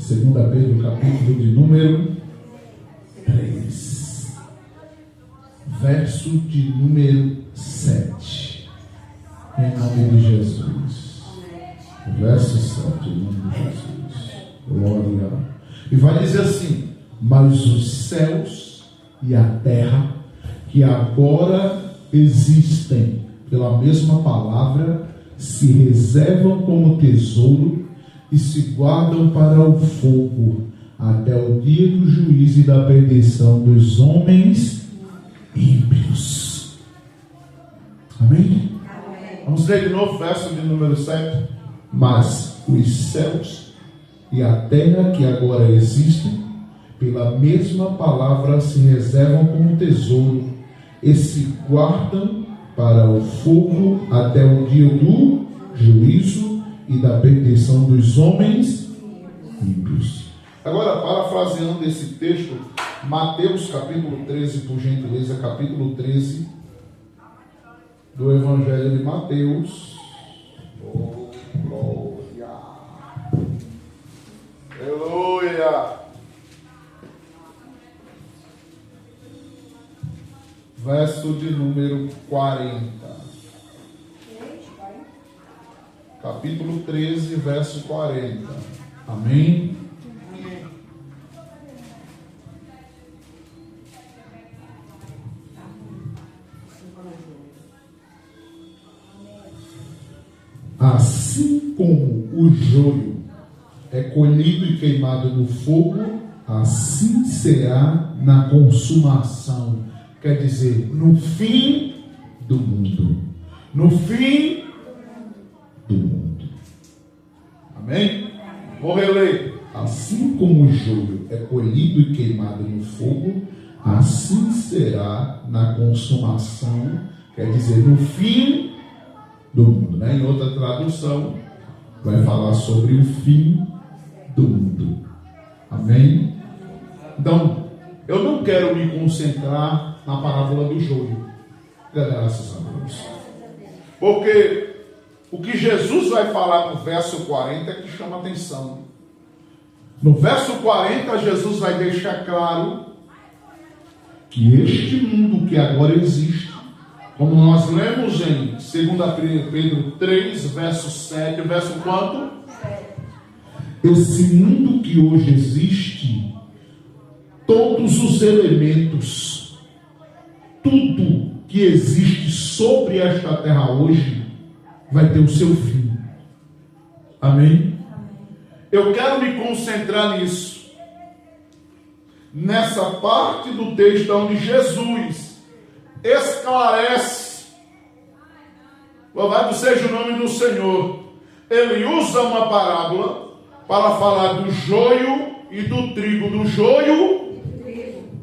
2 Pedro, capítulo de número 3, verso de número 7. Em nome de Jesus. Verso 7, em nome de Jesus. Glória. E vai dizer assim: mas os céus e a terra, que agora existem pela mesma palavra, se reservam como tesouro e se guardam para o fogo, até o dia do juízo e da perdição dos homens ímpios. Amém? Amém. Vamos ler de novo o verso de número 7. Mas os céus e a terra que agora existem, pela mesma palavra se reservam como tesouro e se guardam para o fogo até o dia do juízo e da perdição dos homens ímpios. Agora, parafraseando esse texto, Mateus capítulo 13, por gentileza, capítulo 13 do Evangelho de Mateus. Oh, glória! Aleluia! Verso de número 40. Capítulo 13, verso 40. Amém? Assim como o joio é colhido e queimado no fogo, assim será na consumação. Quer dizer, no fim do mundo. No fim do mundo. Amém? Vou reler. Assim como o joio é colhido e queimado no fogo, assim será na consumação. Quer dizer, no fim do mundo. Em outra tradução, vai falar sobre o fim do mundo. Amém? Então, eu não quero me concentrar na parábola do joio. Graças a Deus. Porque o que Jesus vai falar no verso 40 é que chama atenção. No verso 40, Jesus vai deixar claro que este mundo que agora existe, como nós lemos em 2 Pedro 3, verso 7, verso quanto? Esse mundo que hoje existe, todos os elementos, tudo que existe sobre esta terra hoje, vai ter o seu fim. Amém? Eu quero me concentrar nisso. Nessa parte do texto onde Jesus esclarece, louvado seja o nome do Senhor, ele usa uma parábola para falar do joio e do trigo, do joio,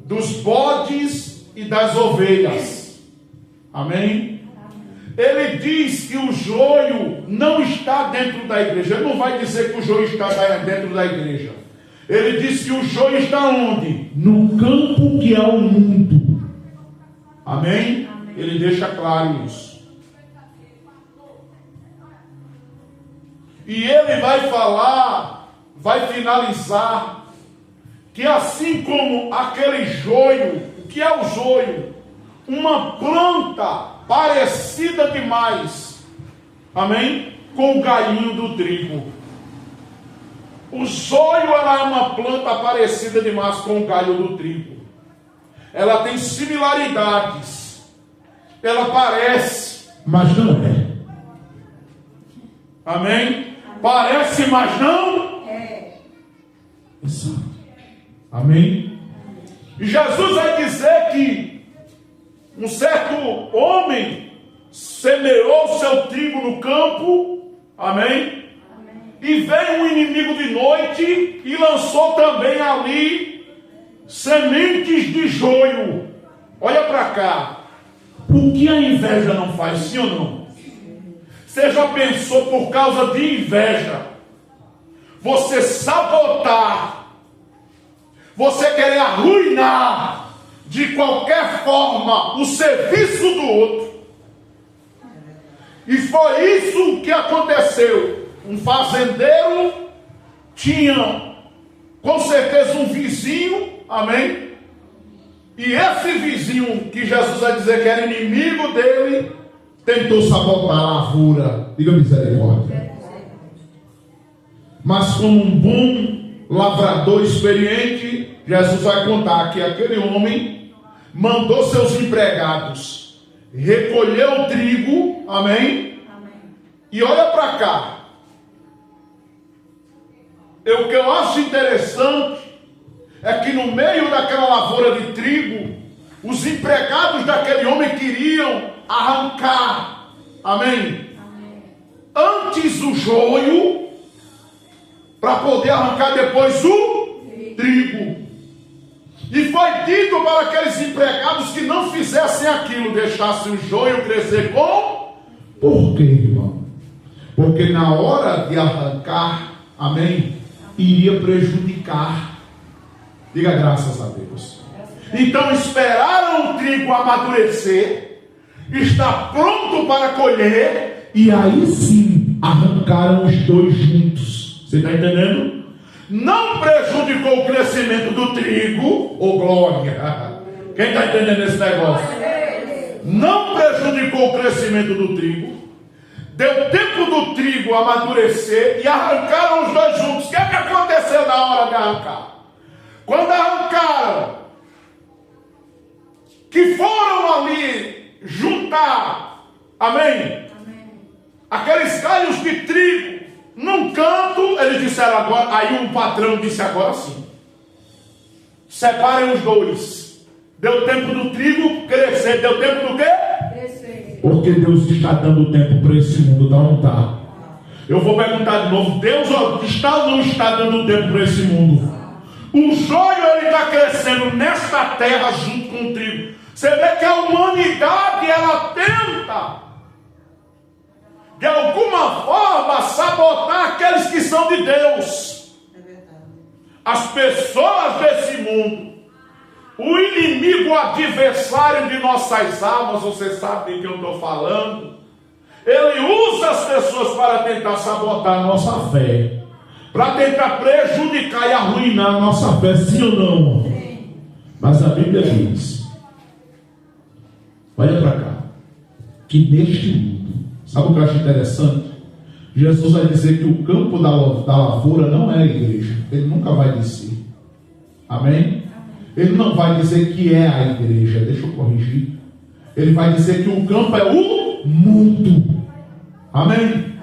dos bodes e das ovelhas. Amém? Ele diz que o joio não está dentro da igreja. Ele não vai dizer que o joio está dentro da igreja. Ele diz que o joio está onde? No campo que é o mundo. Amém? Ele deixa claro isso. E ele vai falar, vai finalizar, que assim como aquele joio, o que é o joio? Uma planta parecida demais, amém? Com o galhinho do trigo. O joio, ela é uma planta parecida demais com o galho do trigo. Ela tem similaridades. Ela parece, mas não é. Amém? Parece, mas não é. Exato. Amém? E Jesus vai dizer que um certo homem semeou seu trigo no campo, amém? E veio um inimigo de noite e lançou também ali sementes de joio. Olha para cá. O que a inveja não faz, sim ou não? Você já pensou, por causa de inveja, você sabotar, você querer arruinar de qualquer forma o serviço do outro? E foi isso que aconteceu. Um fazendeiro tinha com certeza um vizinho, amém? E esse vizinho que Jesus vai dizer que era inimigo dele, tentou sabotar a lavoura. Diga misericórdia. Mas como um bom lavrador experiente, Jesus vai contar que aquele homem mandou seus empregados recolher o trigo, amém? E olha para cá. O que eu acho interessante é que no meio daquela lavoura de trigo, os empregados daquele homem queriam arrancar, amém? Antes o joio, para poder arrancar depois o trigo. E foi dito para aqueles empregados que não fizessem aquilo, deixassem o joio crescer com... Por quê, irmão? Porque na hora de arrancar, amém, iria prejudicar. Diga graças a Deus. Então esperaram o trigo amadurecer, está pronto para colher, e aí sim arrancaram os dois juntos. Você está entendendo? Não prejudicou o crescimento do trigo, ô glória. Quem está entendendo esse negócio? Não prejudicou o crescimento do trigo. Deu tempo do trigo amadurecer e arrancaram os dois juntos. O que é que aconteceu na hora de arrancar? Quando arrancaram, que foram ali juntar, amém? Aqueles galhos de trigo num canto, eles disseram agora, aí um patrão disse agora sim, separem os dois. Deu tempo do trigo crescer. Deu tempo do quê? Crescer. Porque Deus está dando tempo para esse mundo, tá ou não está? Eu vou perguntar de novo, Deus está ou não está dando tempo para esse mundo? O joio, ele está crescendo nesta terra junto com o trigo. Você vê que a humanidade, ela tenta de alguma forma sabotar aqueles que são de Deus. É verdade. As pessoas desse mundo, o inimigo, o adversário de nossas almas, você sabe de que eu estou falando, ele usa as pessoas para tentar sabotar a nossa fé, para tentar prejudicar e arruinar a nossa fé, sim ou não? Sim. Mas a Bíblia diz, olha para cá, que neste mundo, sabe o que eu acho interessante? Jesus vai dizer que o campo da lavoura não é a igreja. Ele nunca vai dizer. Amém? Ele não vai dizer que é a igreja. Deixa eu corrigir. Ele vai dizer que o campo é o mundo. Amém?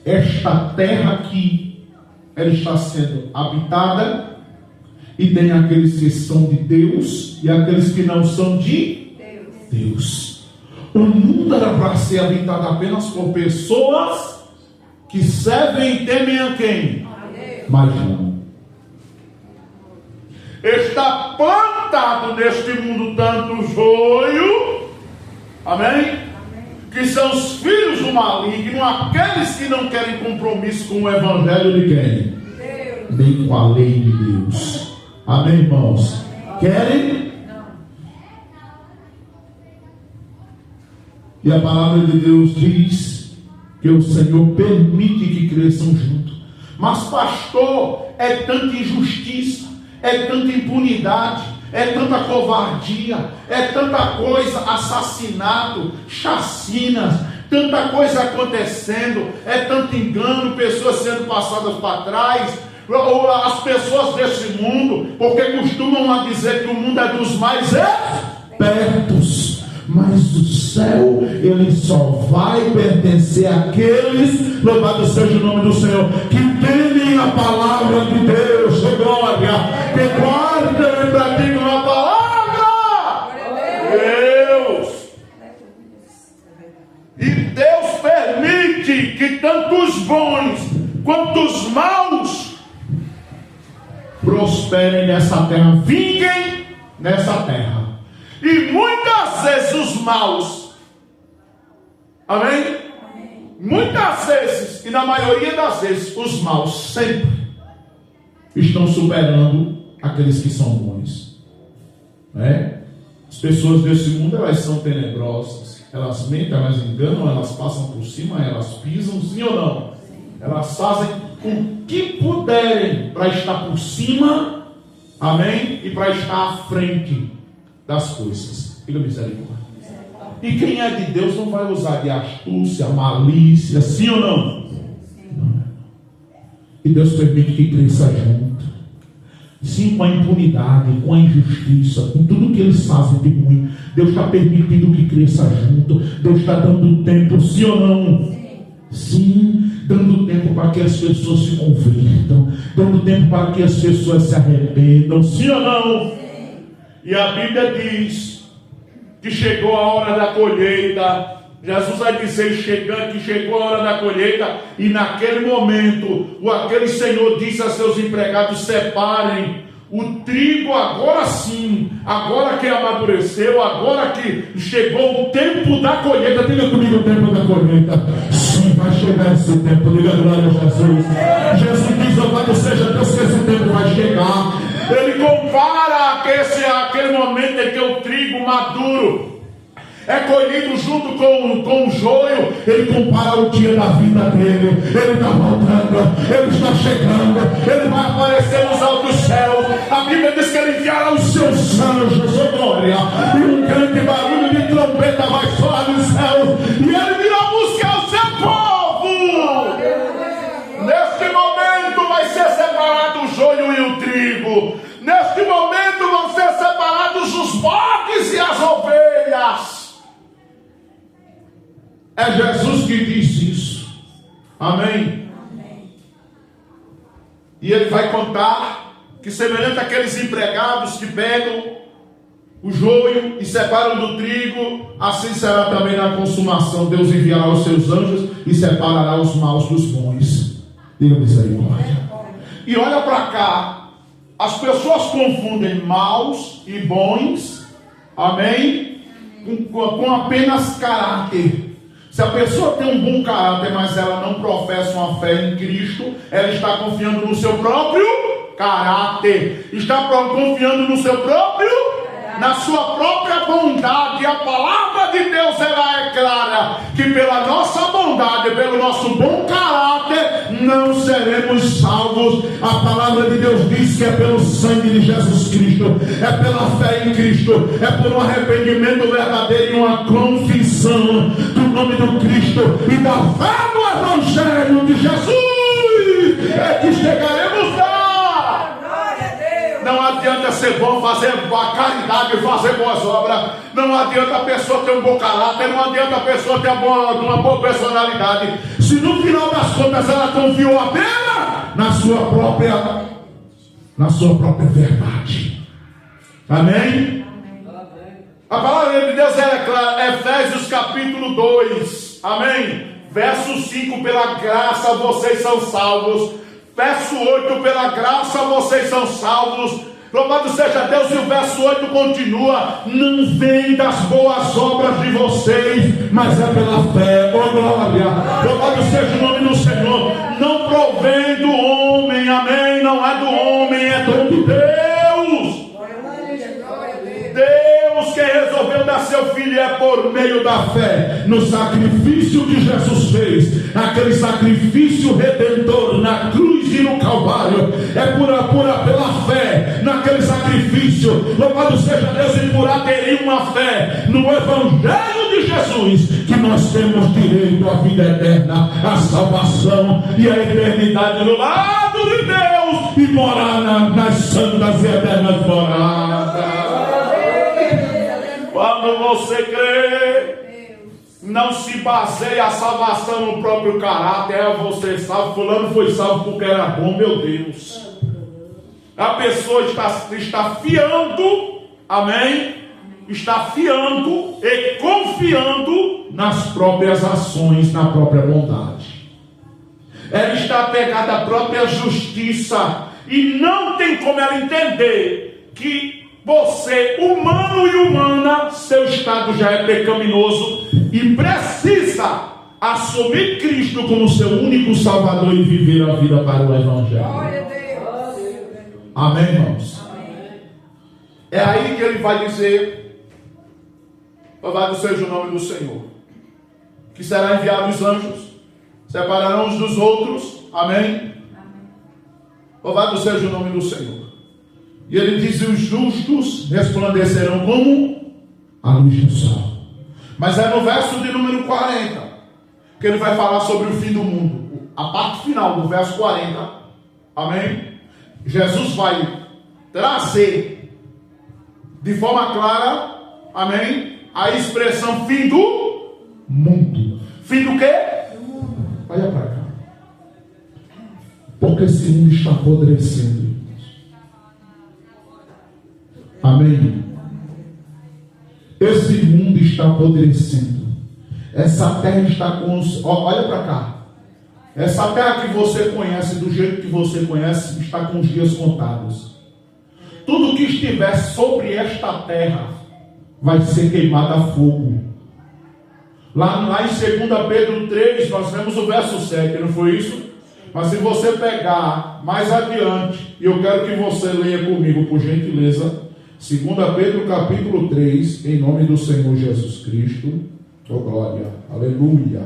Esta terra aqui, ela está sendo habitada, e tem aqueles que são de Deus e aqueles que não são de Deus. O mundo era para ser habitado apenas por pessoas que servem e temem a quem? Mas não. Está plantado neste mundo tanto joio, amém? Que são os filhos do maligno, aqueles que não querem compromisso com o evangelho de quem? Deus. Nem com a lei de Deus. Amém, irmãos? Querem? E a palavra de Deus diz que o Senhor permite que cresçam juntos. Mas pastor, é tanta injustiça, é tanta impunidade, é tanta covardia, é tanta coisa, assassinato, chacinas, tanta coisa acontecendo, é tanto engano, pessoas sendo passadas para trás, ou as pessoas desse mundo, porque costumam dizer que o mundo é dos mais espertos. Mas o céu, ele só vai pertencer àqueles, louvado seja o nome do Senhor, que temem a palavra de Deus, glória, que guardam e praticam a palavra. Deus. E Deus permite que tanto os bons quanto os maus prosperem nessa terra, vinguem nessa terra. E muitas vezes os maus, amém? Muitas vezes, e na maioria das vezes, os maus sempre estão superando aqueles que são bons, né? As pessoas desse mundo, elas são tenebrosas, elas mentem, elas enganam, elas passam por cima, elas pisam, sim ou não? Elas fazem o que puderem para estar por cima, amém? E para estar à frente das coisas. Diga misericórdia. E quem é de Deus não vai usar de astúcia, malícia, sim ou não? Não. E Deus permite que cresça junto. Sim, com a impunidade, com a injustiça, com tudo que eles fazem de ruim. Deus está permitindo que cresça junto. Deus está dando tempo, sim ou não? Sim, dando tempo para que as pessoas se convertam, dando tempo para que as pessoas se arrependam, sim ou não? E a Bíblia diz que chegou a hora da colheita. Jesus vai dizer que chegou a hora da colheita, e naquele momento aquele Senhor disse a seus empregados: separem o trigo agora sim, agora que amadureceu, agora que chegou o tempo da colheita. Diga comigo: o tempo da colheita. Sim, vai chegar esse tempo. Diga glória a Jesus. Jesus diz: louvado seja Deus, que esse tempo vai chegar. Ele compara aquele momento em que o trigo maduro é colhido junto com o joio. Ele compara o dia da vida dele. Ele está voltando, ele está chegando, ele vai aparecer nos altos céus. A Bíblia diz que ele enviará os seus anjos, oh glória, e um grande barulho de trombeta vai soar nos céus, e ele virá buscar o seu povo. Neste momento vai ser separado o joio e o trigo. Neste momento vão ser separados os bodes e as ovelhas. É Jesus que diz isso. Amém? Amém. E ele vai contar que, semelhante àqueles empregados que pegam o joio e separam do trigo, assim será também na consumação. Deus enviará os seus anjos e separará os maus dos bons. Diga misericórdia. E olha para cá. As pessoas confundem maus e bons, amém? Com apenas caráter. Se a pessoa tem um bom caráter, mas ela não professa uma fé em Cristo, ela está confiando no seu próprio caráter, está confiando no seu próprio, na sua própria bondade. A palavra de Deus, ela é clara, que pela nossa bondade, pelo nosso bom caráter, não seremos salvos. A palavra de Deus diz que é pelo sangue de Jesus Cristo, é pela fé em Cristo, é por um arrependimento verdadeiro e uma confissão do nome do Cristo e da fé no Evangelho de Jesus, é que chegaremos lá. Não adianta ser bom, fazer a caridade, fazer boas obras. Não adianta a pessoa ter um bom caráter. Não adianta a pessoa ter uma boa personalidade, se no final das contas ela confiou apenas na sua própria verdade. Amém? A palavra de Deus é clara. Efésios capítulo 2. Amém? Verso 5: pela graça vocês são salvos. Verso 8: pela graça vocês são salvos. Louvado seja Deus. E o verso 8 continua: não vem das boas obras de vocês, mas é pela fé. Oh glória. Louvado seja o nome do Senhor. Não provém do homem, amém? Não é do homem, é dom de Deus. Deus que resolveu dar seu filho é por meio da fé no sacrifício que Jesus fez, aquele sacrifício redentor na cruz e no Calvário. É pura pela fé naquele sacrifício. Louvado seja Deus. E por aderir uma fé no Evangelho de Jesus, que nós temos direito à vida eterna, à salvação e à eternidade no lado de Deus, e morar nas santas e eternas moradas. Quando você crê, não se baseia a salvação no próprio caráter. É você salvo, fulano foi salvo porque era bom, meu Deus. A pessoa está fiando, amém? Está fiando e confiando nas próprias ações, na própria bondade. Ela está apegada à própria justiça e não tem como ela entender que você, humano e humana, seu estado já é pecaminoso e precisa assumir Cristo como seu único Salvador e viver a vida para o Evangelho. Amém, irmãos? É aí que ele vai dizer: louvado seja o nome do Senhor, que será enviado os anjos, separarão uns dos outros, amém? Louvado seja o nome do Senhor. E ele diz: os justos resplandecerão como a luz do sol. Mas é no verso de número 40 que ele vai falar sobre o fim do mundo. A parte final do verso 40. Amém? Jesus vai trazer de forma clara, amém, a expressão fim do mundo. Fim do quê? Olha para cá. Porque esse mundo está apodrecendo. Amém? Esse mundo está apodrecendo. Essa terra está com os... Olha para cá. Essa terra que você conhece, do jeito que você conhece, está com os dias contados. Tudo que estiver sobre esta terra vai ser queimado a fogo. Lá em 2 Pedro 3, nós vemos o verso 7, não foi isso? Mas se você pegar mais adiante, e eu quero que você leia comigo, por gentileza, 2 Pedro capítulo 3, em nome do Senhor Jesus Cristo. Oh glória, aleluia,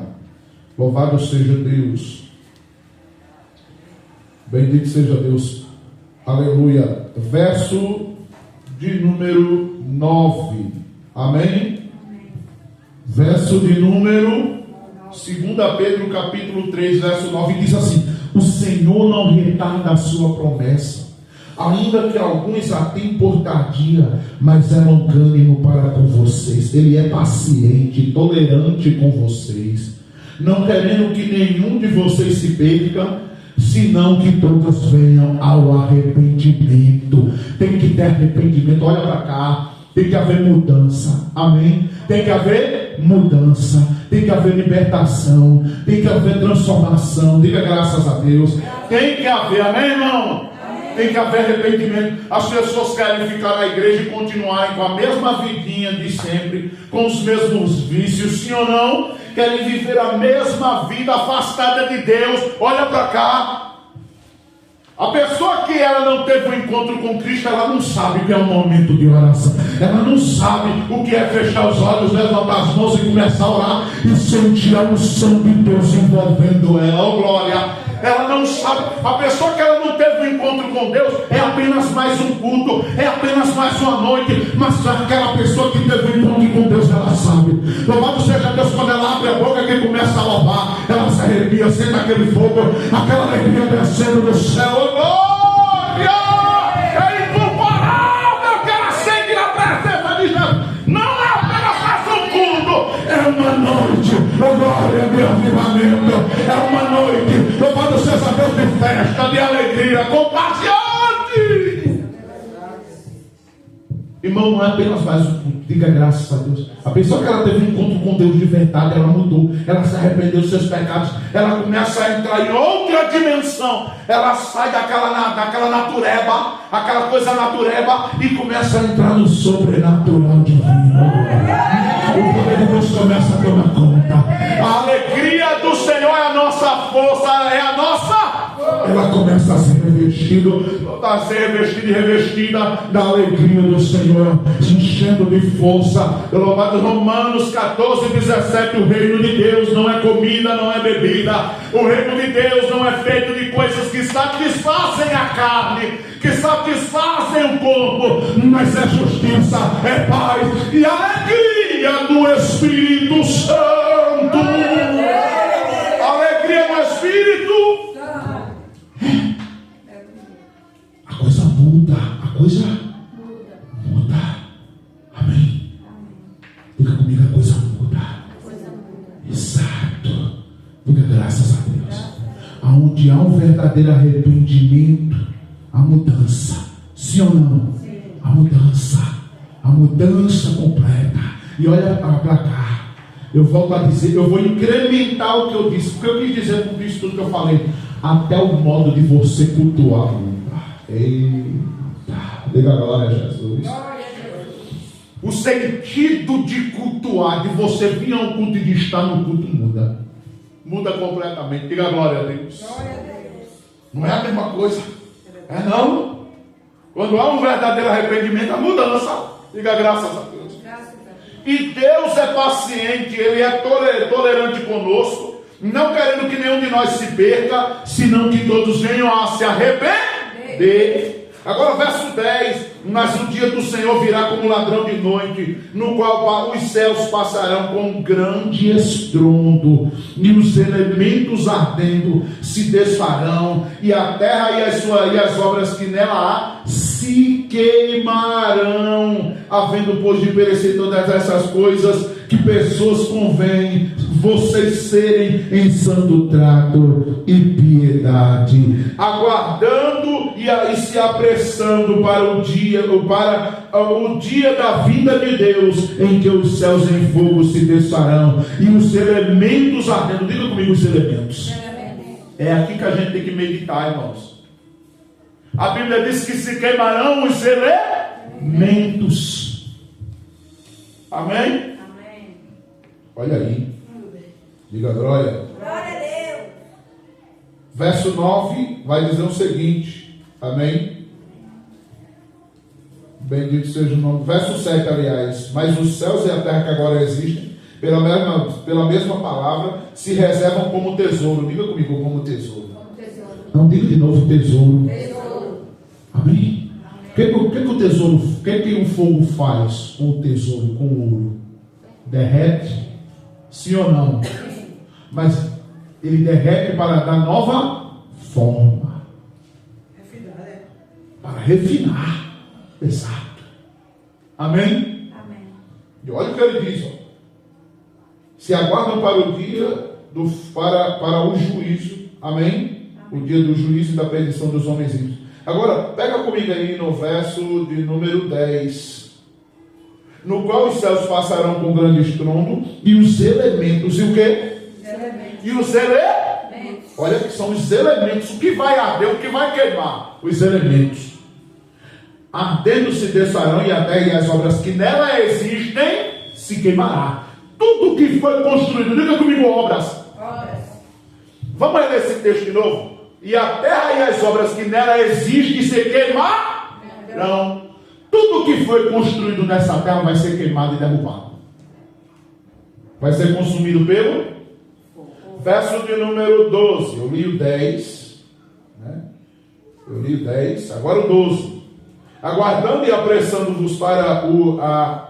louvado seja Deus, bendito seja Deus, aleluia. Verso de número 9, amém? Verso de número 2 Pedro capítulo 3, verso 9, diz assim: o Senhor não retarda a sua promessa, ainda que alguns a tenham por tardia, mas é longânimo para com vocês. Ele é paciente, tolerante com vocês, não querendo que nenhum de vocês se perca, senão que todos venham ao arrependimento. Tem que ter arrependimento. Olha para cá. Tem que haver mudança. Amém? Tem que haver mudança. Tem que haver libertação. Tem que haver transformação. Diga graças a Deus. Tem que haver. Amém, irmão? Tem que haver arrependimento. As pessoas querem ficar na igreja e continuarem com a mesma vidinha de sempre, com os mesmos vícios, sim ou não? Querem viver a mesma vida afastada de Deus. Olha para cá. A pessoa que ela não teve um encontro com Cristo, ela não sabe o que é um momento de oração. Ela não sabe o que é fechar os olhos, levantar as mãos e começar a orar e sentir a unção de Deus envolvendo ela. Oh glória! Ela não sabe. A pessoa que ela não teve um encontro com Deus é apenas mais um culto, é apenas mais uma noite. Mas aquela pessoa que teve um encontro com Deus, ela sabe. Louvado seja Deus, quando ela abre a boca que começa a louvar, ela se arrepia, sente aquele fogo, aquela alegria descendo do céu. Oh, glória! É incomparável que ela sente na presença de Jesus. Não é apenas mais um culto, é uma noite, oh glória, de avivamento. É uma noite, louvado seja Deus, de festa, de alegria, contagiante. Irmão, não é apenas mais um culto. Diga graças a Deus. A pessoa que ela teve um encontro com Deus de verdade, ela mudou, ela se arrependeu dos seus pecados, ela começa a entrar em outra dimensão. Ela sai daquela natureba, aquela coisa natureba, e começa a entrar no sobrenatural divino. O poder de Deus começa a tomar conta. A alegria do Senhor é a nossa força, é a nossa. Ela começa a ser revestida e revestida da alegria do Senhor, se enchendo de força. Louvado Romanos 14, 17. O reino de Deus não é comida, não é bebida. O reino de Deus não é feito de coisas que satisfazem a carne, que satisfazem o corpo, mas é justiça, é paz e alegria do Espírito Santo. Alegria do Espírito. A coisa muda, a coisa muda. Amém. Diga comigo, a coisa muda. Exato. Diga graças a Deus. Aonde há um verdadeiro arrependimento, a mudança. Sim ou não? Sim. A mudança completa. E olha para cá. Eu volto a dizer, eu vou incrementar o que eu disse. O que eu quis dizer com isso tudo que eu falei? Até o modo de você cultuar. Eita, diga glória a Jesus. O sentido de cultuar, de você vir a um culto e de estar no culto, muda completamente. Diga glória a Deus. Não é a mesma coisa. É não. Quando há um verdadeiro arrependimento, a mudança. Diga graças a Deus. E Deus é paciente, Ele é tolerante conosco, não querendo que nenhum de nós se perca, senão que todos venham a se arrepender. Agora verso 10. Mas o dia do Senhor virá como ladrão de noite, no qual os céus passarão com grande estrondo, e os elementos ardendo se desfarão, e a terra e as obras que nela há se queimarão. Havendo pois de perecer todas essas coisas, que pessoas convém vocês serem em santo trato e piedade, aguardando e se apressando para o dia da vinda de Deus, em que os céus em fogo se desfarão e os elementos ardendo. Diga comigo os elementos. É aqui que a gente tem que meditar, irmãos. A Bíblia diz que se queimarão os elementos. Amém? Olha aí. Diga glória. Glória a Deus. Verso 9 vai dizer o seguinte. Amém? Bendito seja o nome. Verso 7, aliás. Mas os céus e a terra que agora existem, pela mesma palavra, se reservam como tesouro. Diga comigo, como tesouro. Não diga de novo tesouro. Amém? O que o tesouro, o que o fogo faz com o tesouro, com o ouro? Derrete? Sim ou não? Mas ele derrete para dar nova forma. Para refinar. Exato. Amém? E olha o que ele diz. Ó. Se aguardam para o dia para o juízo. Amém? O dia do juízo e da perdição dos homens ímpios. Agora, pega comigo aí no verso de número 10. No qual os céus passarão com grande estrondo, e os elementos, e o quê? E os elementos. Olha que são os elementos. O que vai arder, o que vai queimar? Os elementos. Ardendo se desfarão, e a terra e as obras que nela existem se queimará. Tudo que foi construído, diga comigo, obras. Vamos ler esse texto de novo. E a terra e as obras que nela existem se queimarão. Tudo que foi construído nessa terra vai ser queimado e derrubado. Vai ser consumido pelo verso de número 12. Eu li o 10. Né? Eu li o 10. Agora o 12. Aguardando e apressando-vos para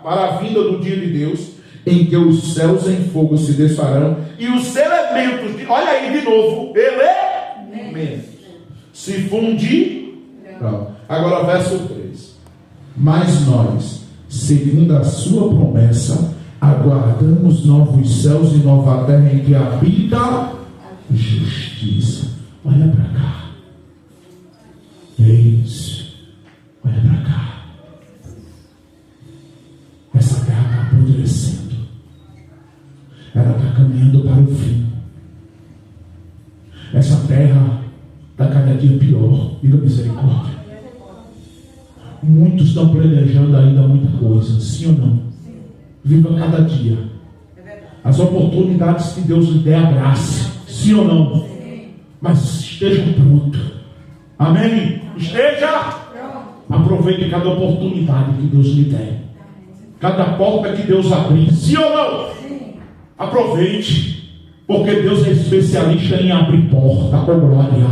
a vinda do dia de Deus, em que os céus em fogo se desfarão e os elementos, olha aí de novo, elementos se fundirão. Agora verso 3. Mas nós, segundo a sua promessa, aguardamos novos céus e nova terra em que habita justiça. Olha para cá. É isso. Olha para cá. Essa terra está apodrecendo. Ela está caminhando para o fim. Essa terra está cada dia pior. Diga misericórdia. Muitos estão planejando ainda muita coisa, sim ou não? Viva cada dia. As oportunidades que Deus lhe der, abrace, sim ou não? Mas esteja pronto. Amém? Esteja. Aproveite cada oportunidade que Deus lhe der. Cada porta que Deus abrir, sim ou não? Aproveite. Porque Deus é especialista em abrir porta, com glória,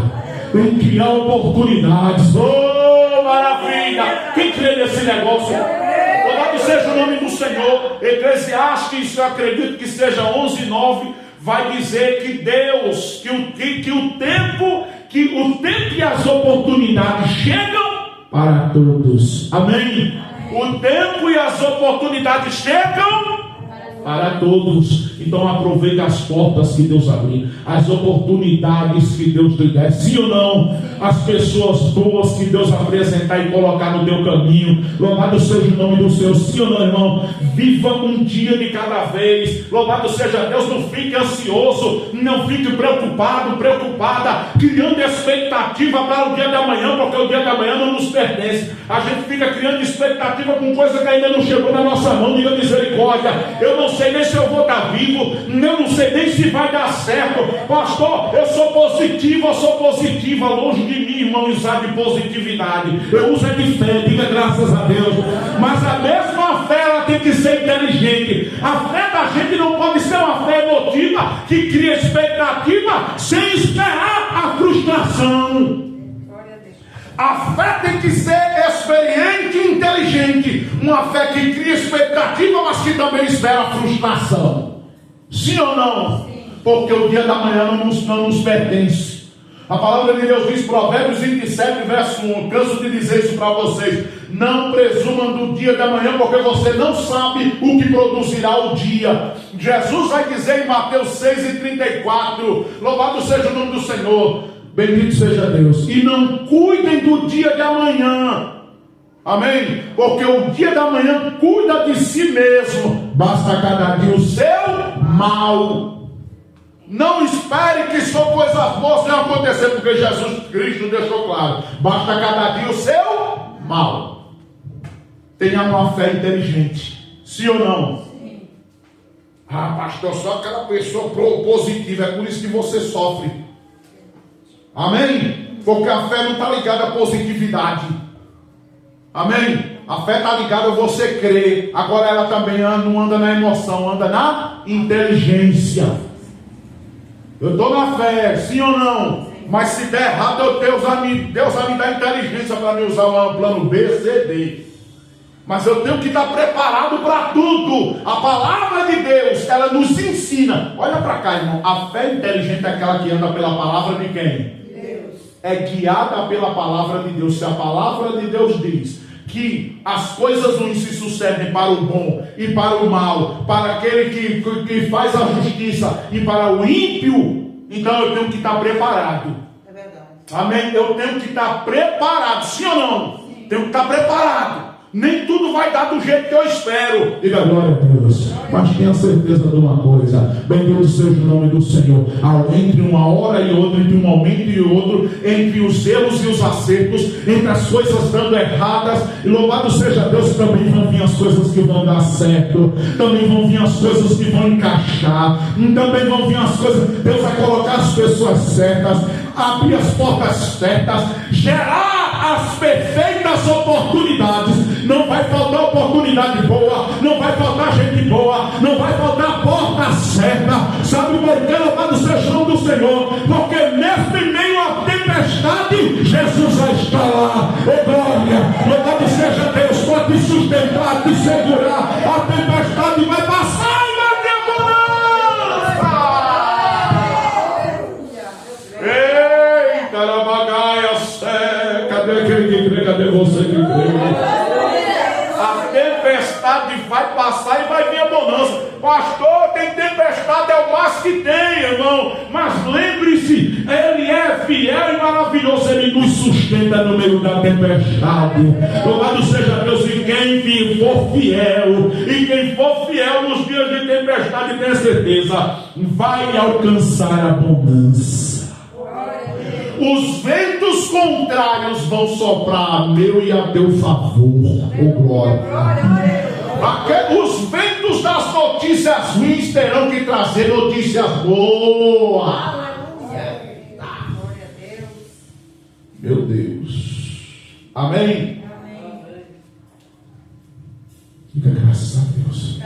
em criar oportunidades. Oh, maravilha! Quem crê nesse negócio? Louvado seja o nome do Senhor. Eclesiastes, eu acredito que seja 11:9, vai dizer que Deus, que o tempo e as oportunidades chegam para todos. Amém? O tempo e as oportunidades chegam para todos. Então aproveite as portas que Deus abrir, as oportunidades que Deus lhe der, sim ou não? As pessoas boas que Deus apresentar e colocar no teu caminho. Louvado seja o nome do Senhor, sim ou não, irmão? Viva um dia de cada vez. Louvado seja Deus. Não fique ansioso, não fique preocupada, criando expectativa para o dia da manhã, porque o dia da manhã não nos pertence. A gente fica criando expectativa com coisa que ainda não chegou na nossa mão. Diga misericórdia. Eu não sei nem se eu vou estar vivo, eu não sei nem se vai dar certo. Pastor, eu sou positiva, longe de mim, irmão, usar de positividade. Eu uso de fé, diga graças a Deus. Mas a mesma fé, ela tem que ser inteligente. A fé da gente não pode ser uma fé emotiva que cria expectativa sem esperar a frustração. A fé tem que ser experiente e inteligente. Uma fé que cria expectativa, mas que também espera a frustração. Sim ou não? Sim. Porque o dia da manhã não nos pertence. A palavra de Deus diz, Provérbios 27, verso 1. Canso de dizer isso para vocês. Não presumam do dia da manhã, porque você não sabe o que produzirá o dia. Jesus vai dizer em Mateus 6:34. Louvado seja o nome do Senhor. Bendito seja Deus. E não cuidem do dia de amanhã. Amém? Porque o dia da manhã cuida de si mesmo. Basta cada dia o seu mal. Não espere que só coisas boas venham acontecer, porque Jesus Cristo deixou claro. Basta cada dia o seu mal. Tenha uma fé inteligente. Sim ou não? Sim. Ah, pastor, só aquela pessoa positiva. É por isso que você sofre. Amém? Porque a fé não está ligada à positividade. Amém? A fé está ligada a você crer. Agora ela também não anda na emoção, anda na inteligência. Eu estou na fé, sim ou não? Sim. Mas se der errado, Deus vai me dar inteligência para me usar um plano B, C, D. Mas eu tenho que estar preparado para tudo. A palavra de Deus, ela nos ensina. Olha para cá, irmão. A fé inteligente é aquela que anda pela palavra de quem? Deus. É guiada pela palavra de Deus. Se a palavra de Deus diz que as coisas ruins se sucedem para o bom e para o mal, para aquele que faz a justiça e para o ímpio, então eu tenho que estar preparado. É verdade. Amém? Eu tenho que estar preparado, sim ou não? Sim. Tenho que estar preparado. Nem tudo vai dar do jeito que eu espero. Diga glória a Deus. Mas tenha certeza de uma coisa: bendito seja o nome do Senhor. Entre uma hora e outra, entre um momento e outro, entre os erros e os acertos, entre as coisas dando erradas, e louvado seja Deus, também vão vir as coisas que vão dar certo, também vão vir as coisas que vão encaixar, também vão vir as coisas. Deus vai colocar as pessoas certas, abrir as portas certas, gerar as perfeitas oportunidades. Não vai faltar oportunidade boa, não vai faltar gente boa, não vai faltar a porta certa. Sabe por que? Louvado seja o nome do Senhor, porque nesse meio à tempestade, Jesus vai estar lá. Ô glória, louvado seja Deus, para te sustentar, te segurar. A tempestade vai passar e vai ter bonança. Eita, rabagaia seca, cadê aquele que crê? Cadê você que crê? A tempestade vai passar e vai vir a bonança. Pastor, tem tempestade, é o mais que tem, irmão. Mas lembre-se, Ele é fiel e maravilhoso. Ele nos sustenta no meio da tempestade. Louvado seja Deus. E quem for fiel, e quem for fiel nos dias de tempestade, tenha certeza, vai alcançar a bonança. Os ventos contrários vão soprar a meu e a teu favor. Oh glória. Os ventos das notícias ruins terão que trazer notícias boas. Meu Deus. Amém? Fica graças a Deus.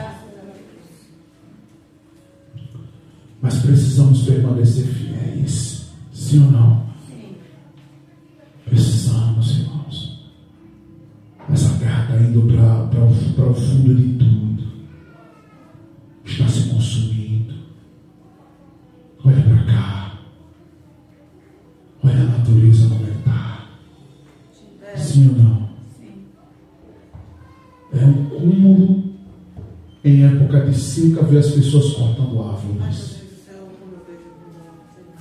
Mas precisamos permanecer fiéis. Sim ou não? Precisamos, irmãos. Essa terra está indo para o fundo de tudo. Está se consumindo. Olha para cá. Olha a natureza como está. Sim ou não? Sim. É um cúmulo em época de seca ver as pessoas cortando árvores.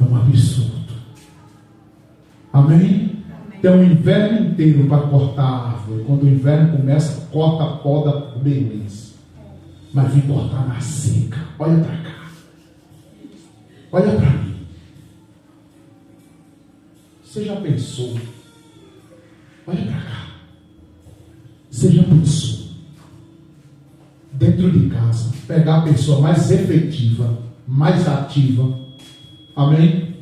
É um absurdo. Amém? Tem um inverno inteiro para cortar a árvore. Quando o inverno começa, corta a poda, beleza. Mas vem cortar na seca. Olha para cá. Olha para mim. Você já pensou? Olha para cá. Você já pensou? Dentro de casa, pegar a pessoa mais efetiva, mais ativa. Amém?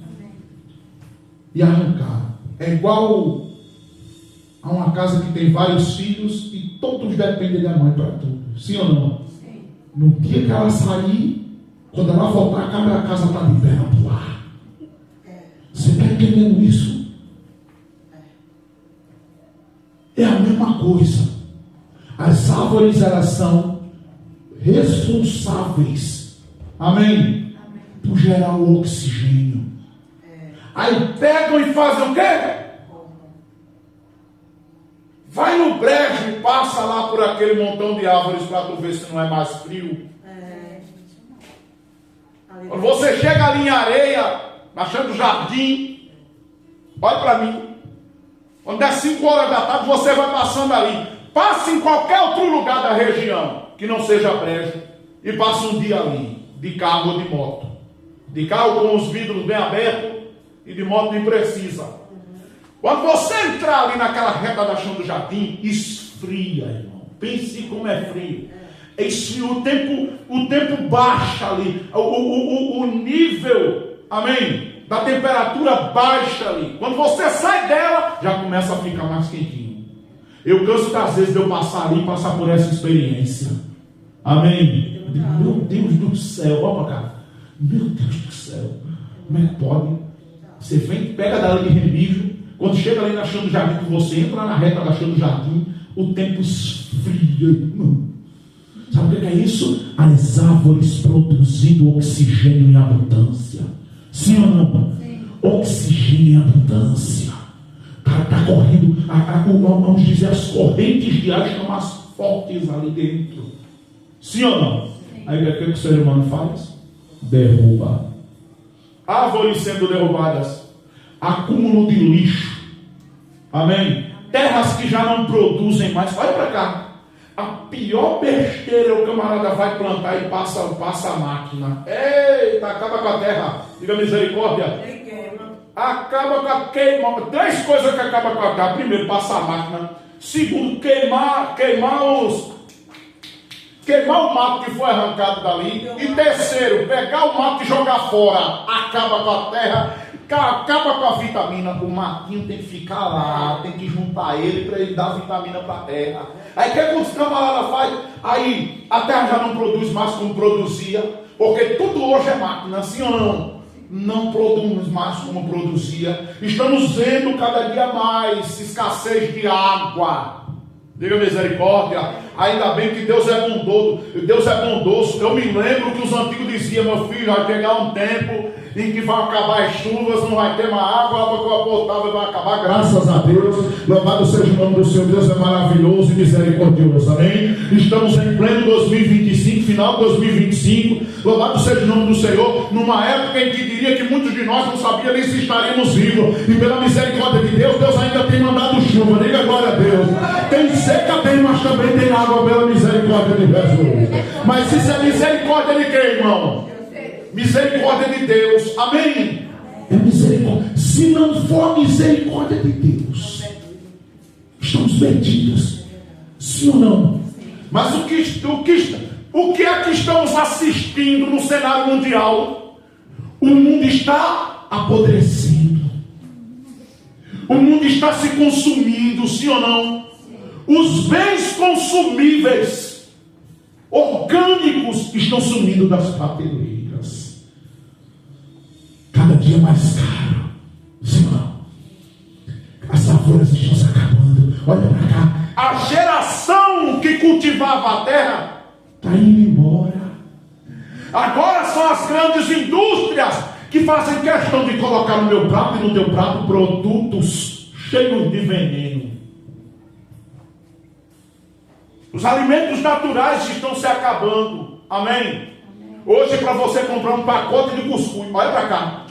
E arrancar. É igual a uma casa que tem vários filhos e todos dependem da mãe para tudo. Sim ou não? Sim. No dia que ela sair, quando ela voltar, a casa está de perna para o ar. Você está entendendo isso? uma coisa: as árvores, elas são responsáveis, amém, por gerar o oxigênio. Aí pegam e fazem o quê? Vai no brejo e passa lá por aquele montão de árvores para tu ver se não é mais frio. Quando você chega ali em Areia, achando jardim, olha para mim. Quando der 5 horas da tarde, você vai passando ali. Passe em qualquer outro lugar da região que não seja brejo e passa um dia ali, de carro ou de moto. De carro com os vidros bem abertos e de moto nem precisa. Quando você entrar ali naquela reta da chão do jardim, esfria, irmão. Pense como é frio. Esfria, o tempo baixa ali. O nível, amém, da temperatura baixa ali. Quando você sai dela, já começa a ficar mais quentinho. Eu canso das vezes de eu passar ali e passar por essa experiência. Amém. Meu Deus do céu, olha para cá. Meu Deus do céu. Como é que pode? Você vem, pega dali de Remígio. Quando chega ali na chão do jardim, que você entra na reta da chão do jardim, o tempo esfria, irmão. Sabe o que é isso? As árvores produzindo oxigênio em abundância. Sim ou não? Sim. Oxigênio em abundância. Está correndo, vamos dizer, as correntes de ar estão mais fortes ali dentro. Sim ou não? Sim. Aí o que o ser humano faz? Derruba. Árvores sendo derrubadas. Acúmulo de lixo. Amém? Terras que já não produzem mais. Olha para cá. A pior besteira o camarada vai plantar e passa a máquina. Eita, acaba com a terra. Diga misericórdia. Acaba com a queima. 3 coisas que acabam com a terra. Primeiro, passa a máquina. Segundo, queimar o mato que foi arrancado dali. E terceiro, pegar o mato e jogar fora. Acaba com a terra. Acaba com a vitamina. O matinho tem que ficar lá, tem que juntar ele para ele dar vitamina para a terra. Aí o que os camaradas fazem? Aí a terra já não produz mais como produzia, porque tudo hoje é máquina, sim ou não? Não produz mais como produzia. Estamos vendo cada dia mais escassez de água. Diga misericórdia. Ainda bem que Deus é bondoso. Deus é bondoso. Eu me lembro que os antigos diziam: meu filho, vai chegar um tempo em que vão acabar as chuvas, não vai ter mais água, a água potável vai acabar. Graças a Deus. Louvado seja o nome do Senhor. Deus é maravilhoso e misericordioso. Amém? Estamos em pleno 2025, final de 2025. Louvado seja o nome do Senhor. Numa época em que diria que muitos de nós não sabiam nem se estaríamos vivos. E pela misericórdia de Deus, Deus ainda tem mandado chuva. Diga glória a Deus. Tem seca, tem, mas também tem água pela misericórdia de Jesus. Mas isso é misericórdia de quem, irmão? Misericórdia de Deus. Amém? É misericórdia. Se não for a misericórdia de Deus, estamos perdidos. Sim ou não? Mas o que é que estamos assistindo no cenário mundial? O mundo está apodrecendo. O mundo está se consumindo, sim ou não? Os bens consumíveis orgânicos estão sumindo das prateleiras. Cada dia mais caro. Sim ou não? As lavouras estão se acabando. Olha para cá. A geração que cultivava a terra está indo embora. Agora são as grandes indústrias que fazem questão de colocar no meu prato e no teu prato produtos cheios de veneno. Os alimentos naturais estão se acabando. Amém? Hoje, para você comprar um pacote de cuscuz, olha para cá.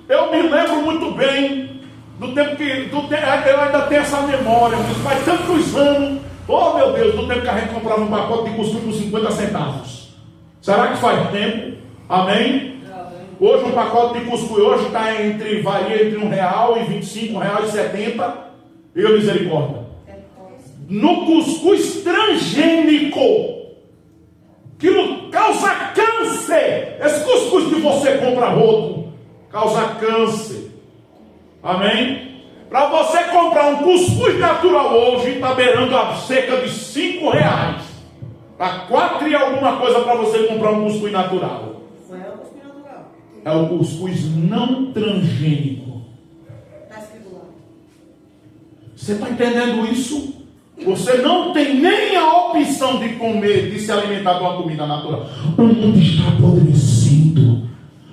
Eu me lembro muito bem do tempo que eu ainda tenho essa memória. Faz tantos anos. Oh meu Deus, do tempo que a gente comprava um pacote de cuscuz por 50 centavos. Será que faz tempo? Amém? Hoje um pacote de cuscuz hoje varia entre R$1 e R$25,70. Diga misericórdia. No cuscuz transgênico, que causa câncer. Esse cuscuz que você compra roto causa câncer. Amém? Para você comprar um cuscuz natural hoje, está beirando a cerca de R$5. Está 4 e alguma coisa para você comprar um cuscuz natural. É o cuscuz não transgênico. Você está entendendo isso? Você não tem nem a opção de comer, de se alimentar de uma comida natural. O mundo está apodrecendo.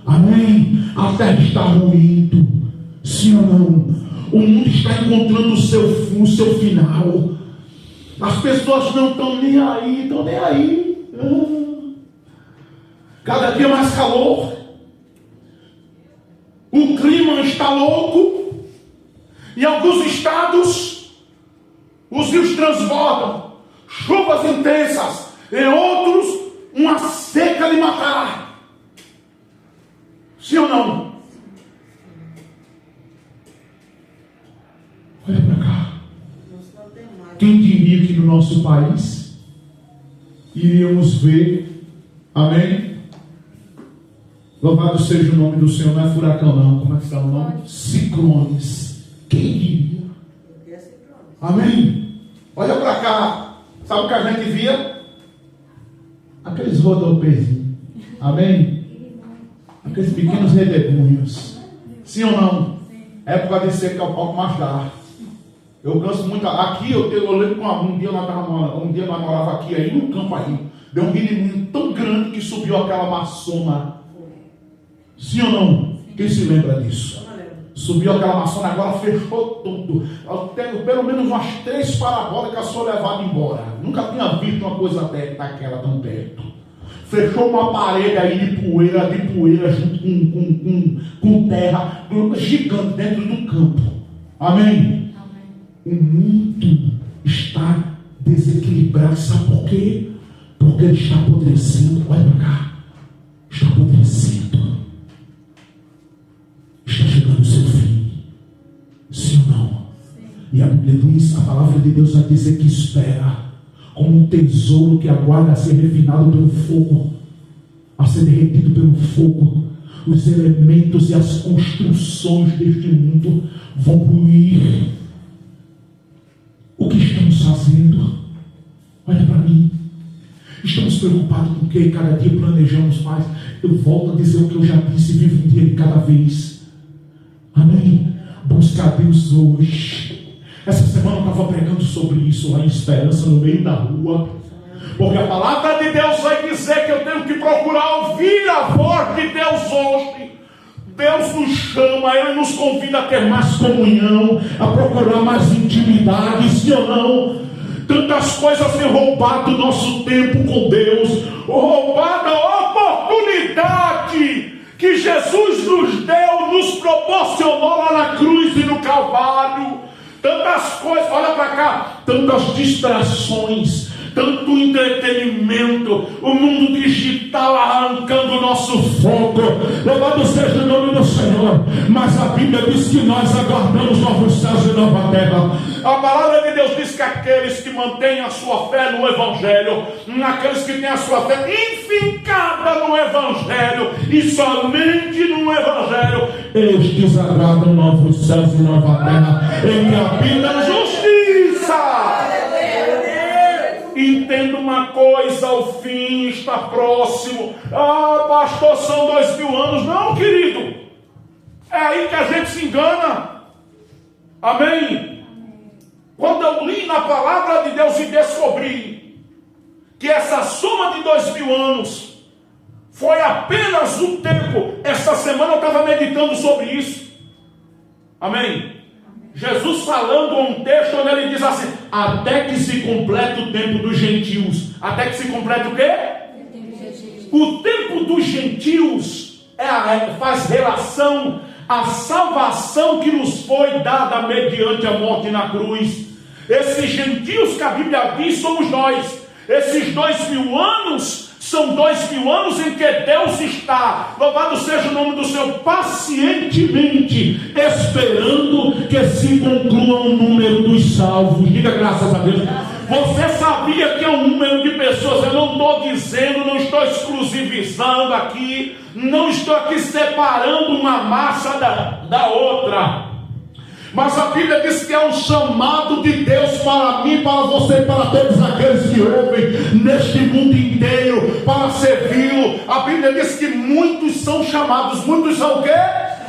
Amém? A terra está ruindo. Sim ou não? O mundo está encontrando o seu final. As pessoas não estão nem aí, estão nem aí. Cada dia mais calor. O clima está louco. Em alguns estados, os rios transbordam. Chuvas intensas. Em outros, uma seca de matar. Sim ou não? Olha para cá. Quem diria que no nosso país iríamos ver, amém? Louvado seja o nome do Senhor, não é furacão não, como é que está o nome? Ciclones. Quem diria? Amém? Olha para cá, sabe o que a gente via? Aqueles rodopezinhos, amém? Aqueles pequenos redemoinhos. Sim ou não? Época de seca é o palco mais dá. Eu canso muito. Aqui eu lembro que um dia nós morava aqui aí no campo aí. Deu um redemoinho tão grande que subiu aquela maçona. Sim ou não? Quem se lembra disso? Subiu aquela maçona, agora fechou tudo. Eu tenho pelo menos umas 3 parabólicas foram levadas embora. Nunca tinha visto uma coisa daquela tão perto. Fechou uma parede aí de poeira junto com terra, gigante dentro do campo. Amém? O mundo está desequilibrado. Sabe por quê? Porque ele está apodrecendo. Olha para cá. Está apodrecendo. Está chegando o seu fim. Sim ou não? Sim. E a Bíblia diz, a palavra de Deus vai dizer que espera como um tesouro que aguarda a ser refinado pelo fogo, a ser derretido pelo fogo. Os elementos e as construções deste mundo vão ruir. O que estamos fazendo? Olha para mim. Estamos preocupados com o que cada dia planejamos mais. Eu volto a dizer o que eu já disse, vivo um dia de cada vez. Amém? Buscar Deus hoje. Essa semana eu estava pregando sobre isso lá em Esperança, no meio da rua. Porque a palavra de Deus vai dizer que eu tenho que procurar ouvir a voz de Deus hoje. Deus nos chama, Ele nos convida a ter mais comunhão, a procurar mais intimidade, sim ou não? Tantas coisas têm roubado o nosso tempo com Deus, roubado a oportunidade que Jesus nos deu, nos proporcionou lá na cruz e no Calvário. Tantas coisas, olha para cá, tantas distrações, tanto entretenimento, o mundo digital arrancando o nosso foco. Louvado seja o nome do Senhor. Mas a Bíblia diz que nós aguardamos novos céus e nova terra. A palavra de Deus diz que aqueles que mantêm a sua fé no Evangelho, aqueles que têm a sua fé enfincada no Evangelho e somente no Evangelho, estes aguardam novos céus e nova terra em que habita a justiça. Entenda uma coisa, o fim está próximo. Ah, pastor, são 2000 anos. Não, querido. É aí que a gente se engana. Amém? Quando eu li na palavra de Deus e descobri que essa soma de 2000 anos foi apenas o tempo. Essa semana eu estava meditando sobre isso. Amém? Jesus falando um texto onde ele diz assim: até que se complete o tempo dos gentios. Até que se complete o quê? O tempo dos gentios faz relação à salvação que nos foi dada mediante a morte na cruz. Esses gentios que a Bíblia diz somos nós. Esses 2000 anos são 2000 anos em que Deus está, louvado seja o nome do Senhor, pacientemente esperando que se conclua o número dos salvos. Diga graças a Deus. Você sabia que é um número de pessoas? Eu não estou dizendo, não estou exclusivizando aqui, não estou aqui separando uma massa da outra. Mas a Bíblia diz que é um chamado de Deus para mim, para você e para todos aqueles que ouvem neste mundo inteiro para servi-lo. A Bíblia diz que muitos são chamados. Muitos são o quê?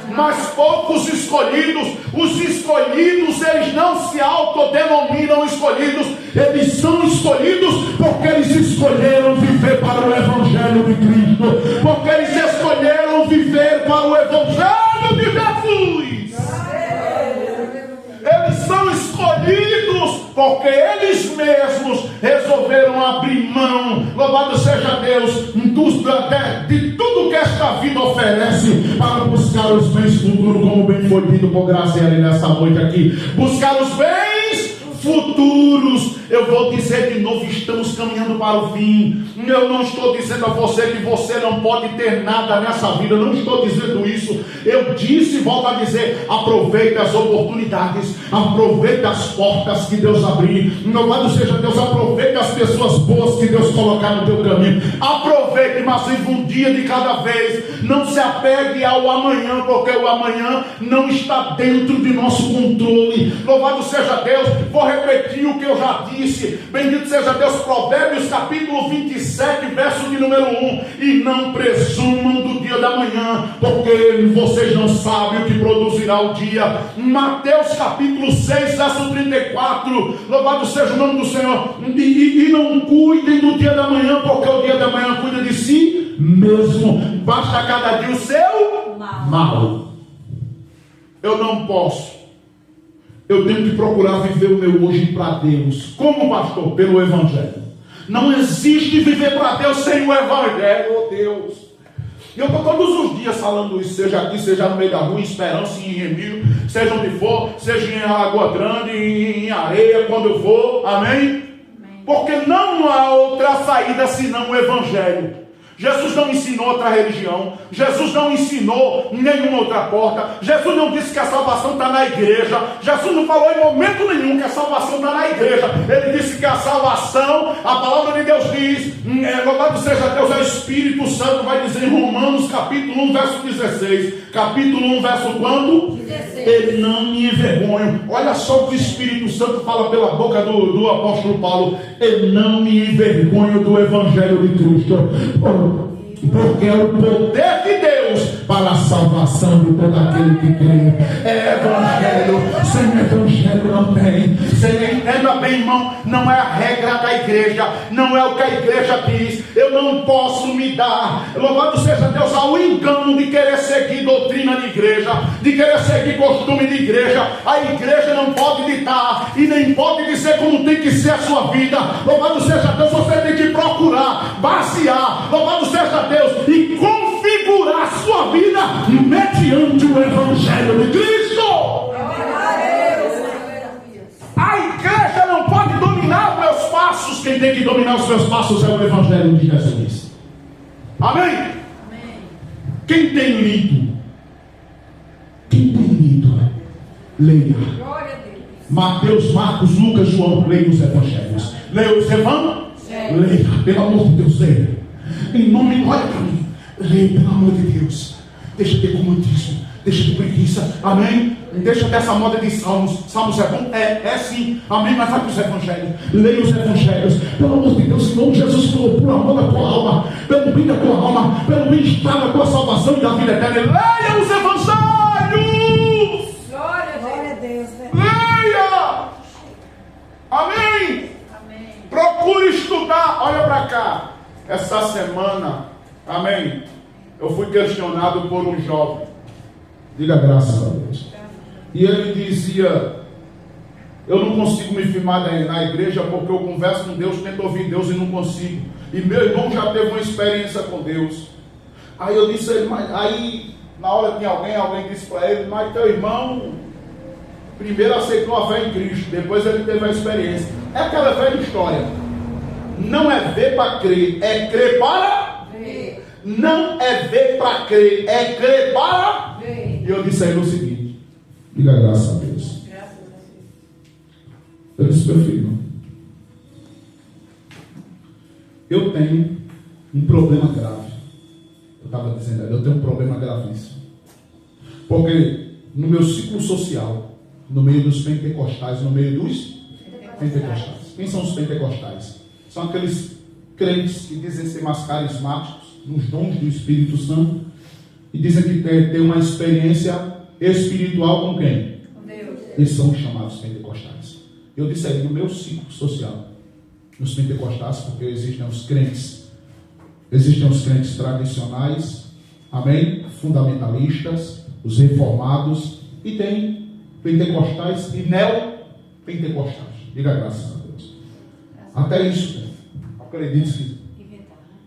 Mas poucos escolhidos. Os escolhidos, eles não se autodenominam escolhidos, Eles são escolhidos porque eles escolheram viver para o Evangelho de Cristo, porque eles escolheram viver para o Evangelho de Jesus. Eles são escolhidos porque eles mesmos resolveram abrir mão, louvado seja Deus, de tudo que esta vida oferece para buscar os bens futuros, como bem foi dito por Graciela nessa noite aqui. Buscar os bens futuros. Eu vou dizer de novo, estamos caminhando para o fim. Eu não estou dizendo a você que você não pode ter nada nessa vida, eu não estou dizendo isso. Eu disse e volto a dizer: aproveite as oportunidades, aproveite as portas que Deus abrir, louvado seja Deus, aproveite as pessoas boas que Deus colocar no teu caminho, aproveite, mas viva um dia de cada vez. Não se apegue ao amanhã, porque o amanhã não está dentro de nosso controle. Louvado seja Deus. Vou repetir o que eu já disse. Bendito seja Deus. Provérbios capítulo 27, verso de número 1. E não presumam do dia da manhã, porque vocês não sabem o que produzirá o dia. Mateus capítulo 6, verso 34. Louvado seja o nome do Senhor. E não cuidem do dia da manhã, porque o dia da manhã cuida de si mesmo. Basta cada dia o seu mal. Eu não posso. Eu tenho que procurar viver o meu hoje para Deus. Como pastor? Pelo Evangelho. Não existe viver para Deus sem o Evangelho, oh Deus. Eu estou todos os dias falando isso, seja aqui, seja no meio da rua, em Esperança, em Remil, seja onde for, seja em Lagoa Grande, em Areia, quando eu for, amém? Porque não há outra saída senão o Evangelho. Jesus não ensinou outra religião. Jesus não ensinou nenhuma outra porta. Jesus não disse que a salvação está na igreja. Jesus não falou em momento nenhum que a salvação está na igreja. Ele disse que a salvação, a palavra de Deus diz, louvado seja Deus, é o Espírito Santo, vai dizer em Romanos capítulo 1, verso 16. Capítulo 1, verso quanto? 16. Ele não me envergonho. Olha só o que o Espírito Santo fala pela boca do apóstolo Paulo. Eu não me envergonho do Evangelho de Cristo, porque é o poder de Deus para a salvação de todo aquele que crê. É Evangelho. Sem Evangelho não tem. Você entenda bem, irmão, não é a regra da igreja, não é o que a igreja diz. Eu não posso me dar, louvado seja Deus, ao engano de querer seguir doutrina de igreja, de querer seguir costume de igreja. A igreja não pode ditar e nem pode dizer como tem que ser a sua vida. Louvado seja Deus, você tem que procurar, basear, louvado seja Deus, e configurar a sua vida mediante o Evangelho de Cristo. A igreja não pode dominar os meus passos. Quem tem que dominar os meus passos é o Evangelho de Jesus. Amém? Amém. Quem tem lido? Leia. Mateus, Marcos, Lucas, João. Leia os Evangelhos. Leia os Evangelhos. Leia, pelo amor de Deus, leia. Em nome, olha para mim. Leia, pelo amor de Deus. Deixa de ter comodismo, deixa de preguiça, amém? Deixa dessa moda de salmos. Salmos é bom? É sim, amém? Mas vai para os Evangelhos. Leia os Evangelhos, pelo amor de Deus. Senão Jesus falou: por amor da tua alma, pelo bem da tua alma, pelo bem-estar da tua salvação e da vida eterna. Leia os Evangelhos. Glória a Deus. Leia. Amém? Amém. Procure estudar. Olha para cá. Essa semana, amém, eu fui questionado por um jovem. Diga graças a Deus. E ele dizia: eu não consigo me firmar na igreja porque eu converso com Deus, tento ouvir Deus e não consigo. E meu irmão já teve uma experiência com Deus. Aí eu disse a ele, mas aí na hora tinha alguém disse para ele: mas teu irmão primeiro aceitou a fé em Cristo, depois ele teve a experiência. É aquela velha história. Não é ver para crer, é crer para ver. Não é ver para crer, é crer para ver. E eu disse a ele o seguinte: diga graças a Deus. Graças a Deus. Eu disse: meu filho, eu tenho um problema grave. Eu estava dizendo, eu tenho um problema gravíssimo. Porque no meu ciclo social, no meio dos pentecostais, no meio dos pentecostais. Quem são os pentecostais? São aqueles crentes que dizem ser mais carismáticos, nos dons do Espírito Santo, e dizem que tem uma experiência espiritual com quem? Com Deus. Eles são os chamados pentecostais. Eu disse aí, no meu ciclo social, nos pentecostais, porque existem os crentes tradicionais, amém? Fundamentalistas, os reformados, e tem pentecostais e neopentecostais. Diga graças a Deus. Até isso, acredite que.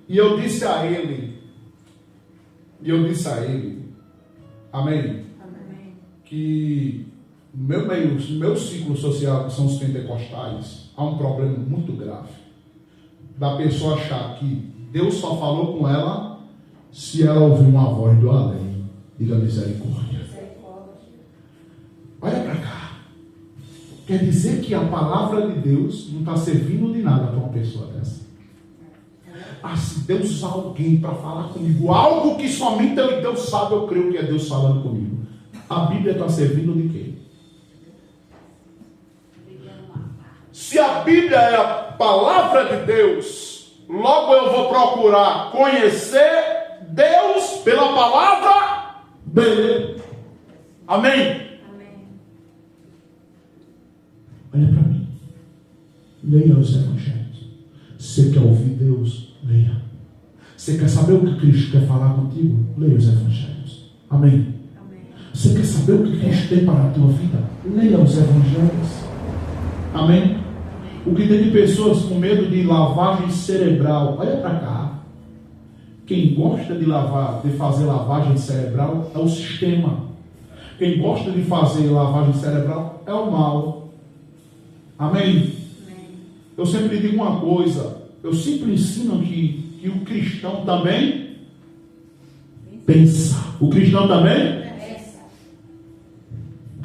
E eu disse a ele, amém? Que no meu ciclo social, que são os pentecostais, há um problema muito grave da pessoa achar que Deus só falou com ela se ela ouvir uma voz do além. Diga misericórdia. Olha para cá. Quer dizer que a palavra de Deus não está servindo de nada para uma pessoa dessa. Se Deus usar alguém para falar comigo, algo que somente eu e Deus sabe, eu creio que é Deus falando comigo. A Bíblia está servindo de quê? Se a Bíblia é a palavra de Deus, logo eu vou procurar conhecer Deus pela palavra dele. Amém? Olha para mim. Leia os evangelhos. Você quer ouvir Deus? Leia. Você quer saber o que Cristo quer falar contigo? Leia os evangelhos. Amém? Você quer saber o que Cristo tem para a tua vida? Leia os evangelhos. Amém? O que tem de pessoas com medo de lavagem cerebral? Olha para cá. Quem gosta de fazer lavagem cerebral é o sistema. Quem gosta de fazer lavagem cerebral é o mal. Amém? Eu sempre digo uma coisa. Eu sempre ensino que o cristão também pensa. O cristão também pensa.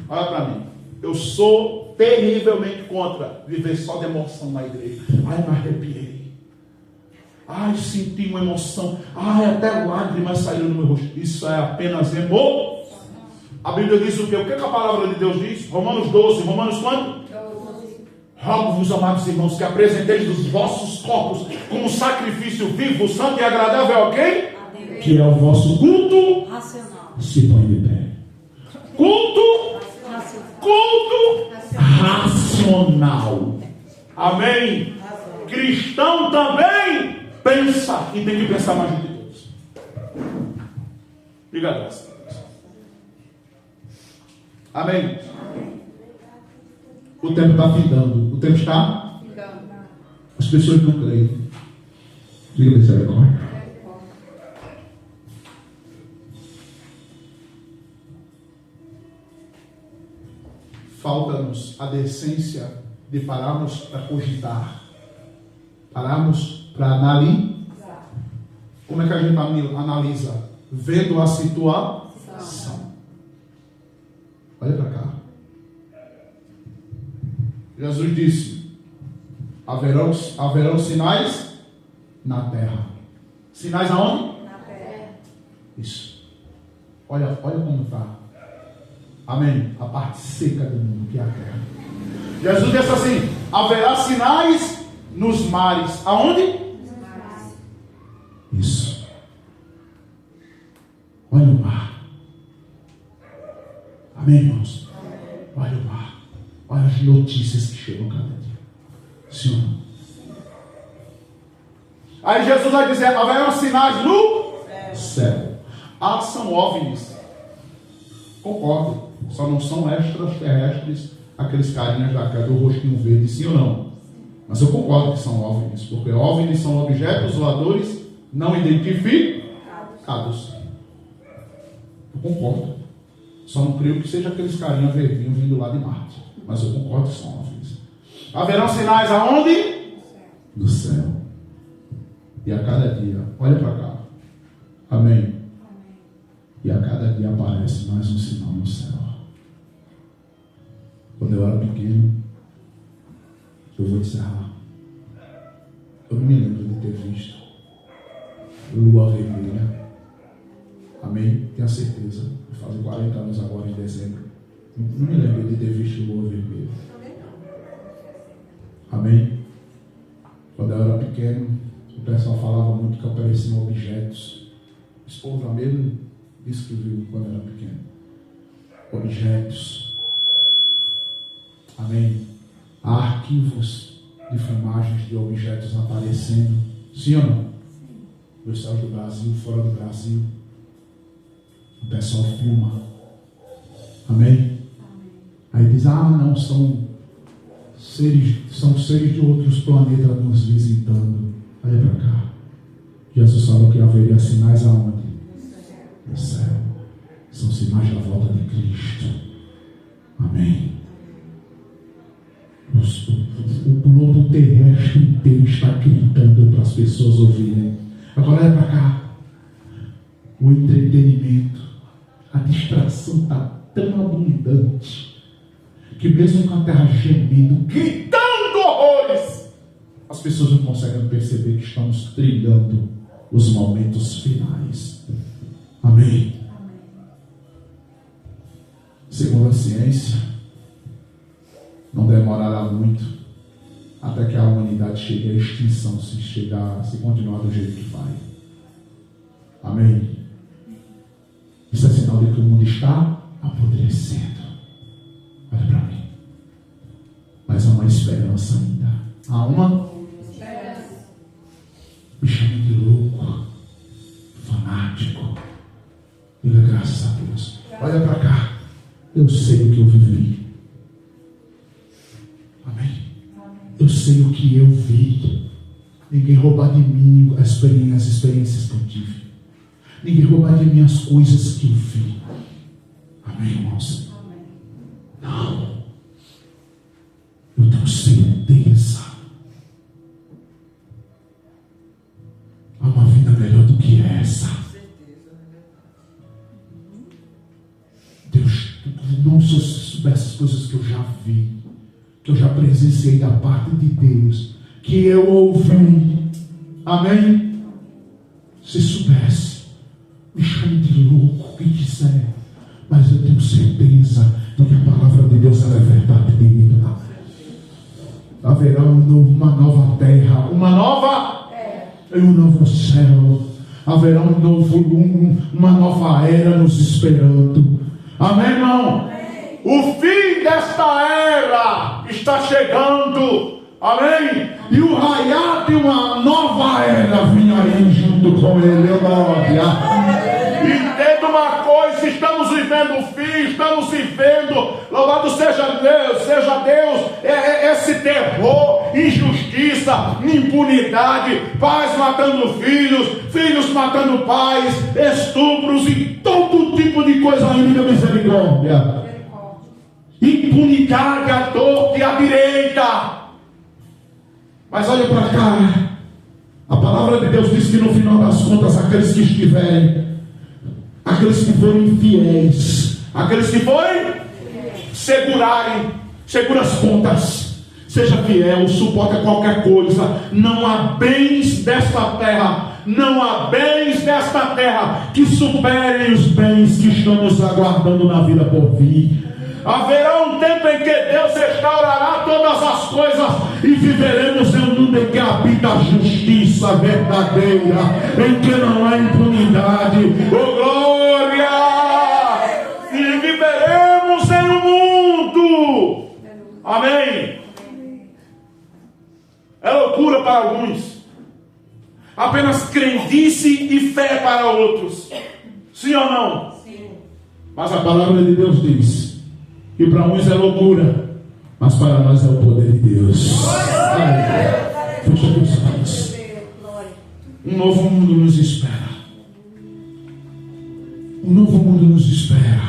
Olha para mim. Eu sou terrivelmente contra viver só de emoção na igreja. Ai, me arrepiei. Ai, senti uma emoção. Ai, até lágrimas saíram no meu rosto. Isso é apenas emoção. A Bíblia diz o quê? O que a palavra de Deus diz? Romanos 12. Romanos quanto? Rogo-vos, amados irmãos, que apresenteis os vossos corpos como sacrifício vivo, santo e agradável a quem? Que é o vosso culto racional. Se põe de pé. Culto racional. Amém? Cristão também pensa e tem que pensar mais do que Deus. Diga graças a Deus. Amém? O tempo está findando. O tempo está? As pessoas não creem. Diga misericórdia. Falta-nos a decência de pararmos para cogitar. Pararmos para analisar. Como é que a gente analisa? Vendo a situação. Olha para cá. Jesus disse: haverão sinais na terra. Sinais aonde? Na terra. Isso. Olha como está. Amém. A parte seca do mundo, que é a terra. Jesus disse assim: haverá sinais nos mares. Aonde? Nos mares. Isso. Olha o mar. Amém, irmãos? Amém. Olha o mar. Olha as notícias que chegam cada dia. Senhor. Aí Jesus vai dizer: haverão sinais no céu. São OVNIs. Concordo. Só não são extraterrestres, aqueles carinhas do rostinho verde, sim ou não? Mas eu concordo que são OVNIs, porque OVNIs são objetos voadores não identificados. Eu concordo. Só não creio que seja aqueles carinhas verdinhos vindo lá de Marte. Mas eu concordo que são OVNIs. Haverão sinais aonde? No céu. E a cada dia, olha para cá. Amém. E a cada dia aparece mais um sinal no céu. Quando eu era pequeno, eu vou encerrar. Eu não me lembro de ter visto lua vermelha. Amém? Tenho certeza. Fazem 40 anos agora em dezembro. Não me lembro de ter visto lua vermelha. Amém? Quando eu era pequeno, o pessoal falava muito que apareciam objetos. O esposa mesmo disse que viu quando era pequeno. Objetos. Amém? Há arquivos de filmagens de objetos aparecendo. Sim ou não? Nos céus do Brasil, fora do Brasil. O pessoal filma. Amém? Aí diz, não, são seres de outros planetas nos visitando. Olha para cá. Jesus falou que haveria sinais aonde? No céu. São sinais da volta de Cristo. Amém. O globo terrestre inteiro está gritando para as pessoas ouvirem. Agora olha para cá. O entretenimento, a distração está tão abundante que mesmo com a terra gemendo, gritando horrores, as pessoas não conseguem perceber que estamos trilhando os momentos finais. Amém. Segundo a ciência, não demorará muito até que a humanidade chegue à extinção, se continuar do jeito que vai. Amém. Isso é sinal de que o mundo está apodrecendo. Olha para mim. Mas há uma esperança ainda. Há uma esperança. Me chame de louco, fanático. Diga graças a Deus. Olha para cá. Eu sei o que eu vivi. Amém. Eu sei o que eu vi. Ninguém roubar de mim as experiências que eu tive. Ninguém roubar de mim as coisas que eu vi. Amém, irmãos? Amém. Não. Eu tenho certeza. Há uma vida melhor do que essa. Deus, não só soubesse as coisas que eu já vi, que eu já presenciei da parte de Deus, que eu ouvi. Amém? Se soubesse, me chame de louco, quem quiser, mas eu tenho certeza de que a palavra de Deus é verdade divina. Haverá uma nova terra, uma nova e um novo céu. Haverá uma nova era nos esperando. Amém, irmão? Amém. O fim desta era está chegando. Amém? E o raiar de uma nova era vinha aí junto com ele. Entenda uma coisa, estamos vivendo o fim, estamos vivendo, louvado seja Deus, esse terror, injustiça, impunidade, pais matando filhos matando pais, estupros e todo tipo de coisa ainda, misericórdia. Impunidade à torta e à direita. Mas olha para cá, a palavra de Deus diz que no final das contas, aqueles que forem infiéis, aqueles que forem segura as pontas, seja fiel, suporta qualquer coisa. Não há bens desta terra que superem os bens que estão nos aguardando na vida por vir. Haverá um tempo em que Deus restaurará todas as coisas e viveremos em um mundo em que habita a justiça verdadeira, em que não há impunidade. Oh glória! E viveremos em um mundo. Amém? É loucura para alguns, apenas crendice e fé para outros. Sim ou não? Sim. Mas a palavra de Deus diz que para uns é loucura, mas para nós é o poder de Deus. Fecha os olhos. Um novo mundo nos espera. Um novo mundo nos espera.